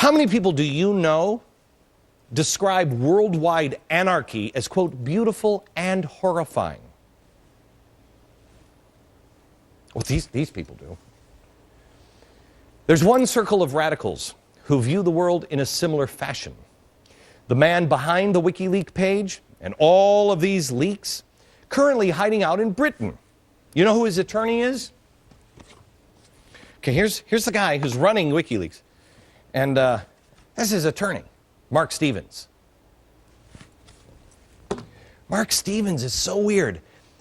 How many people do you know describe worldwide anarchy as, quote, beautiful and horrifying? Well, these people do. There's one circle of radicals who view the world in a similar fashion. The man behind the Wikileaks page and all of these leaks, currently hiding out in Britain. You know who his attorney is? Okay, here's the guy who's running WikiLeaks. And that's his attorney, Mark Stevens. Mark Stevens is so weird.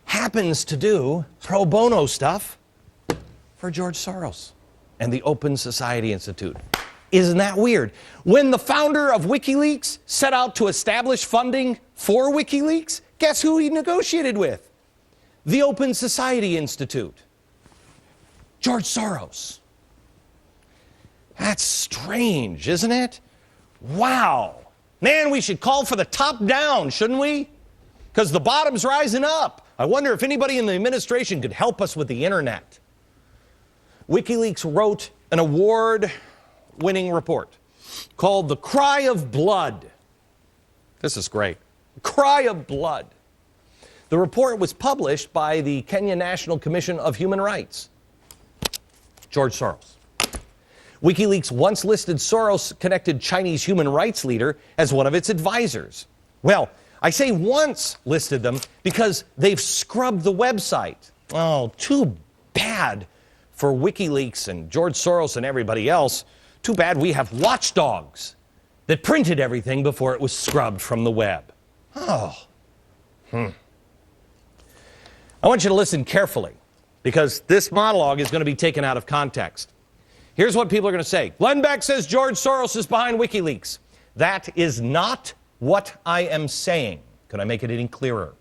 Happens to do pro bono stuff for George Soros and the Open Society Institute. Isn't that weird? When the founder of WikiLeaks set out to establish funding for WikiLeaks, guess who he negotiated with? The Open Society Institute. George Soros. That's strange, isn't it? Wow. Man, we should call for the top down, shouldn't we? Because the bottom's rising up. I wonder if anybody in the administration could help us with the internet. WikiLeaks wrote an award-winning report called The Cry of Blood. This is great. Cry of Blood. The report was published by the Kenya National Commission of Human Rights. George Soros. WikiLeaks once listed Soros-connected Chinese human rights leader as one of its advisors. Well, I say once listed them because they've scrubbed the website. Oh, too bad for WikiLeaks and George Soros and everybody else. Too bad we have watchdogs that printed everything before it was scrubbed from the web. I want you to listen carefully because this monologue is going to be taken out of context. Here's what people are going to say. Glenn Beck says George Soros is behind WikiLeaks. That is not what I am saying. Could I make it any clearer?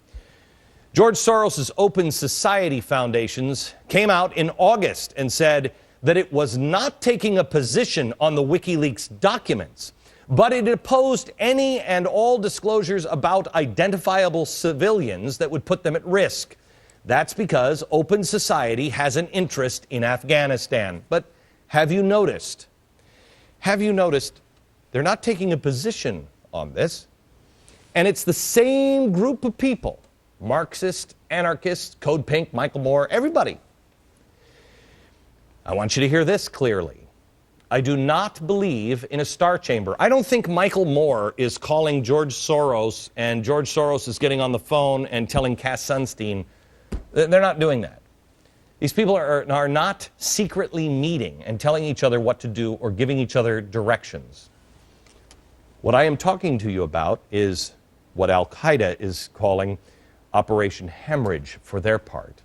George Soros' Open Society Foundations came out in August and said that it was not taking a position on the WikiLeaks documents, but it opposed any and all disclosures about identifiable civilians that would put them at risk. That's because Open Society has an interest in Afghanistan. But have you noticed they're not taking a position on this? And it's the same group of people, Marxists, anarchists, Code Pink, Michael Moore, everybody. I want you to hear this clearly. I do not believe in a star chamber. I don't think Michael Moore is calling George Soros and George Soros is getting on the phone and telling Cass Sunstein. They're not doing that. These people are not secretly meeting and telling each other what to do or giving each other directions. What I am talking to you about is what Al-Qaeda is calling Operation Hemorrhage for their part.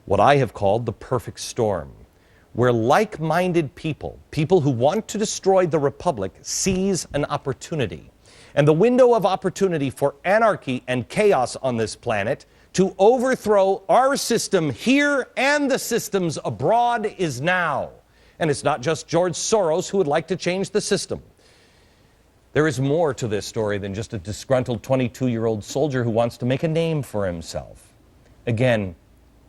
What I have called the perfect storm, where like-minded people who want to destroy the Republic, seize an opportunity. And the window of opportunity for anarchy and chaos on this planet to overthrow our system here and the systems abroad is now. And it's not just George Soros who would like to change the system. There is more to this story than just a disgruntled 22-year-old soldier who wants to make a name for himself. Again,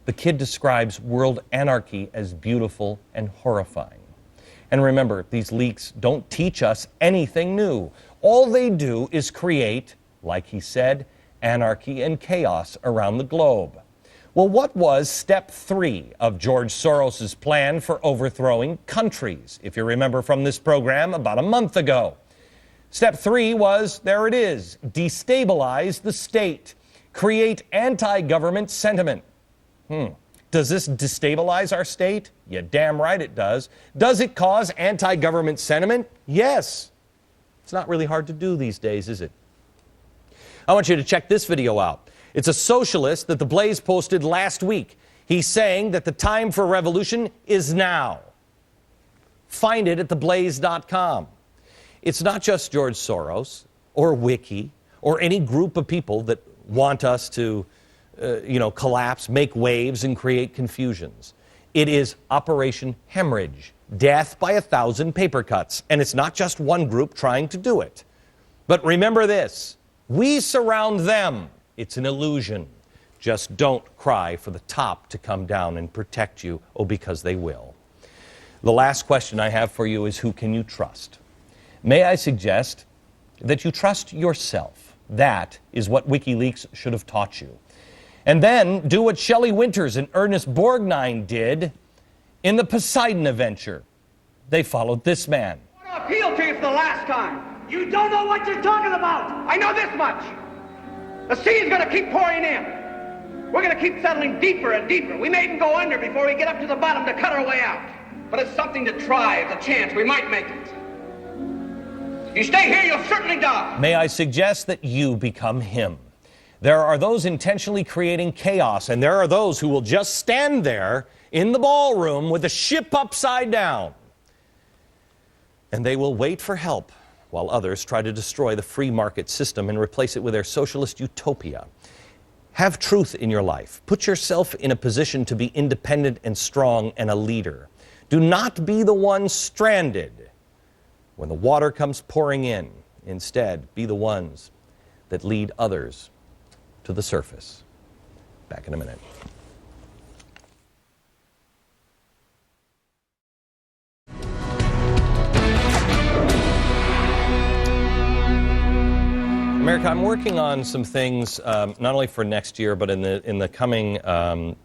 the kid describes world anarchy as beautiful and horrifying. And remember, these leaks don't teach us anything new. All they do is create, like he said, anarchy and chaos around the globe. Well, what was step 3 of George Soros' plan for overthrowing countries? If you remember from this program about a month ago. Step 3 was, there it is, destabilize the state, create anti-government sentiment. Does this destabilize our state? Yeah, damn right it does. Does it cause anti-government sentiment? Yes. It's not really hard to do these days, is it? I want you to check this video out. It's a socialist that The Blaze posted last week. He's saying that the time for revolution is now. Find it at theblaze.com. It's not just George Soros or Wiki or any group of people that want us to collapse, make waves, and create confusions. It is Operation Hemorrhage, death by 1,000 paper cuts. And it's not just one group trying to do it. But remember this, we surround them. It's an illusion. Just don't cry for the top to come down and protect you, because they will. The last question I have for you is, who can you trust? May I suggest that you trust yourself? That is what Wikileaks should have taught you. And then do what Shelley Winters and Ernest Borgnine did in the Poseidon adventure. They followed this man. I want to appeal to you for the last time. You don't know what you're talking about. I know this much. The sea is going to keep pouring in. We're going to keep settling deeper and deeper. We may even go under before we get up to the bottom to cut our way out. But it's something to try. It's a chance. We might make it. If you stay here, you'll certainly die. May I suggest that you become him? There are those intentionally creating chaos, and there are those who will just stand there in the ballroom with the ship upside down. And they will wait for help while others try to destroy the free market system and replace it with their socialist utopia. Have truth in your life. Put yourself in a position to be independent and strong and a leader. Do not be the one stranded when the water comes pouring in. Instead, be the ones that lead others to the surface. Back in a minute. America, I'm working on some things, not only for next year, but in the coming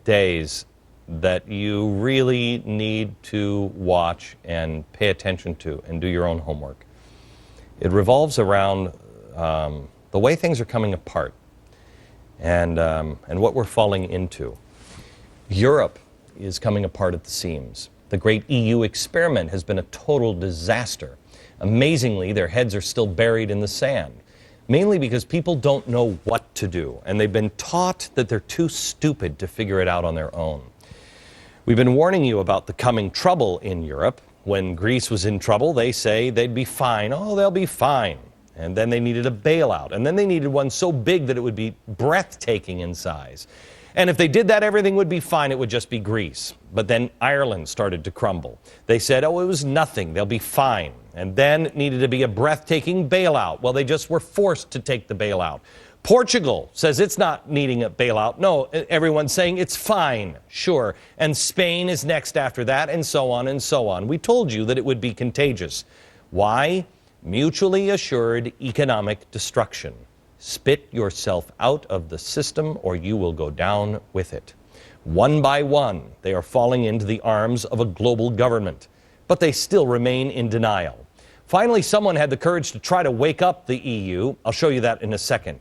days that you really need to watch and pay attention to and do your own homework. It revolves around the way things are coming apart and what we're falling into. Europe is coming apart at the seams. The great EU experiment has been a total disaster. Amazingly, their heads are still buried in the sand. Mainly because people don't know what to do, and they've been taught that they're too stupid to figure it out on their own. We've been warning you about the coming trouble in Europe. When Greece was in trouble, they say they'd be fine. Oh, they'll be fine. And then they needed a bailout, and then they needed one so big that it would be breathtaking in size. And if they did that, everything would be fine. It would just be Greece. But then Ireland started to crumble. They said, oh, it was nothing. They'll be fine. And then it needed to be a breathtaking bailout. Well, they just were forced to take the bailout. Portugal says it's not needing a bailout. No, everyone's saying it's fine, sure. And Spain is next after that, and so on and so on. We told you that it would be contagious. Why? Mutually assured economic destruction. Spit yourself out of the system or you will go down with it. One by one, they are falling into the arms of a global government, but they still remain in denial. Finally, someone had the courage to try to wake up the EU. I'll show you that in a second.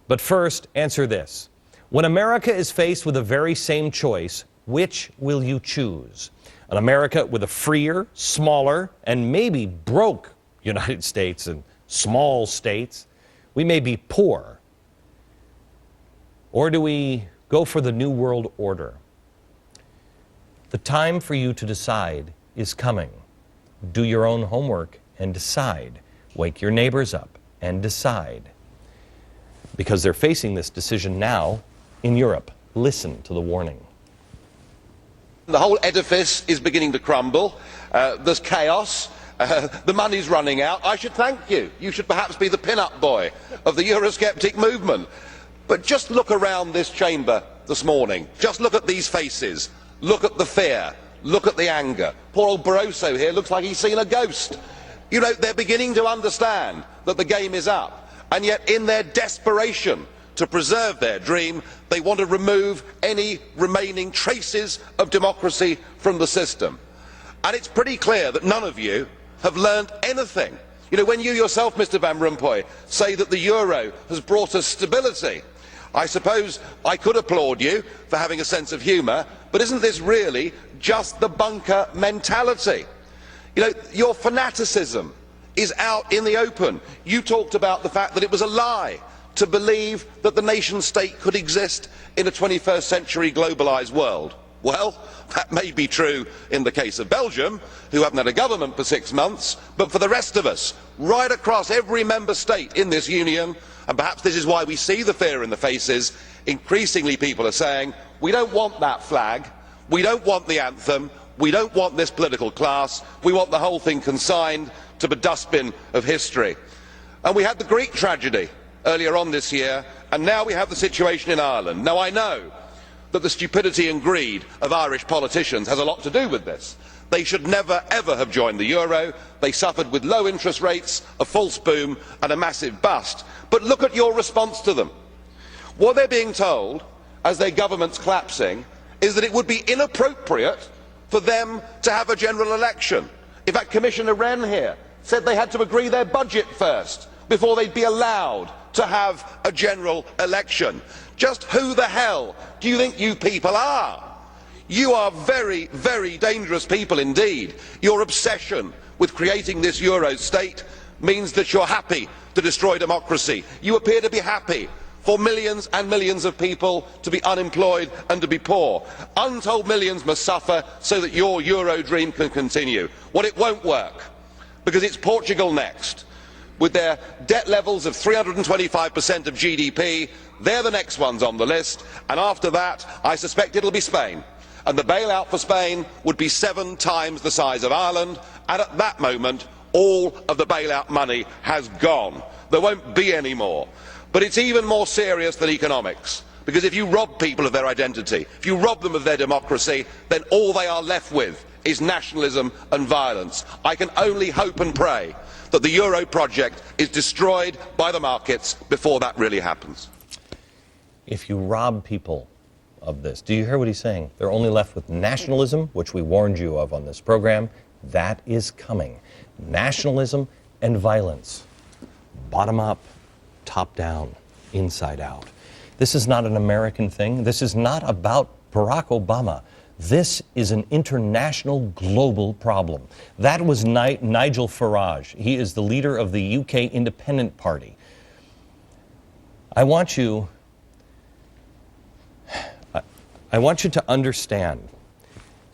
But first, answer this. When America is faced with the very same choice, which will you choose? An America with a freer, smaller, and maybe broke United States and small states? We may be poor. Or do we go for the New World Order? The time for you to decide is coming. Do your own homework and decide. Wake your neighbors up and decide. Because they're facing this decision now in Europe. Listen to the warning. The whole edifice is beginning to crumble. There's chaos. The money's running out. I should thank you. You should perhaps be the pin-up boy of the Eurosceptic movement. But just look around this chamber this morning. Just look at these faces. Look at the fear. Look at the anger. Poor old Barroso here looks like he's seen a ghost. You know, they're beginning to understand that the game is up. And yet in their desperation to preserve their dream, they want to remove any remaining traces of democracy from the system. And it's pretty clear that none of you have learned anything. You know, when you yourself, Mr Van Rompuy, say that the euro has brought us stability, I suppose I could applaud you for having a sense of humour, but isn't this really just the bunker mentality? You know, your fanaticism is out in the open. You talked about the fact that it was a lie to believe that the nation state could exist in a 21st century globalised world. Well, that may be true in the case of Belgium, who haven't had a government for 6 months, but for the rest of us, right across every member state in this union, and perhaps this is why we see the fear in the faces, increasingly people are saying, we don't want that flag, we don't want the anthem, we don't want this political class, we want the whole thing consigned to the dustbin of history. And we had the Greek tragedy earlier on this year, and now we have the situation in Ireland. Now I know that the stupidity and greed of Irish politicians has a lot to do with this. They should never ever have joined the euro. They suffered with low interest rates, a false boom and a massive bust. But look at your response to them. What they're being told, as their government's collapsing, is that it would be inappropriate for them to have a general election. In fact, Commissioner Wren here said they had to agree their budget first before they'd be allowed to have a general election. Just who the hell do you think you people are? You are very, very dangerous people indeed. Your obsession with creating this Euro state means that you're happy to destroy democracy. You appear to be happy for millions and millions of people to be unemployed and to be poor. Untold millions must suffer so that your Euro dream can continue. Well, it won't work, because it's Portugal next. With their debt levels of 325% of GDP, they're the next ones on the list, and after that, I suspect it'll be Spain. And the bailout for Spain would be 7 times the size of Ireland, and at that moment, all of the bailout money has gone. There won't be any more. But it's even more serious than economics, because if you rob people of their identity, if you rob them of their democracy, then all they are left with is nationalism and violence. I can only hope and pray that the Euro project is destroyed by the markets before that really happens. If you rob people of this, do you hear what he's saying? They're only left with nationalism, which we warned you of on this program. That is coming. Nationalism and violence. Bottom up, top down, inside out. This is not an American thing. This is not about Barack Obama. This is an international, global problem. That was Nigel Farage. He is the leader of the UK Independent Party. I want you to understand,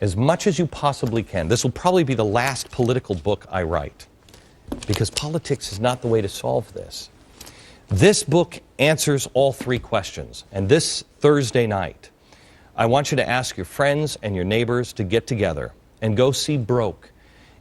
as much as you possibly can, this will probably be the last political book I write, because politics is not the way to solve this. This book answers all 3 questions, and this Thursday night, I want you to ask your friends and your neighbors to get together and go see Broke.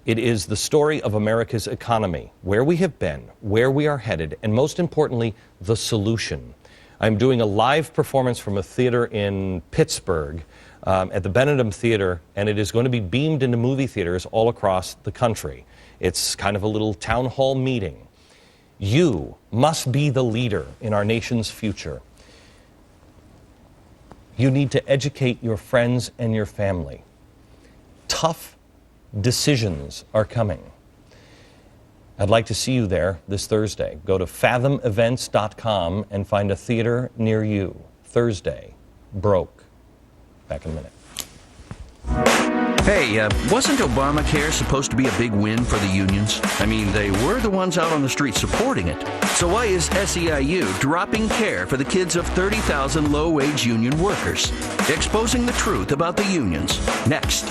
It is the story of America's economy, where we have been, where we are headed, and most importantly, the solution. I'm doing a live performance from a theater in Pittsburgh at the Benedum Theater, and it is going to be beamed into movie theaters all across the country. It's kind of a little town hall meeting. You must be the leader in our nation's future. You need to educate your friends and your family. Tough decisions are coming. I'd like to see you there this Thursday. Go to fathomevents.com and find a theater near you. Thursday, Broke. Back in a minute. Hey, wasn't Obamacare supposed to be a big win for the unions? I mean, they were the ones out on the street supporting it. So why is SEIU dropping care for the kids of 30,000 low-wage union workers? Exposing the truth about the unions. Next.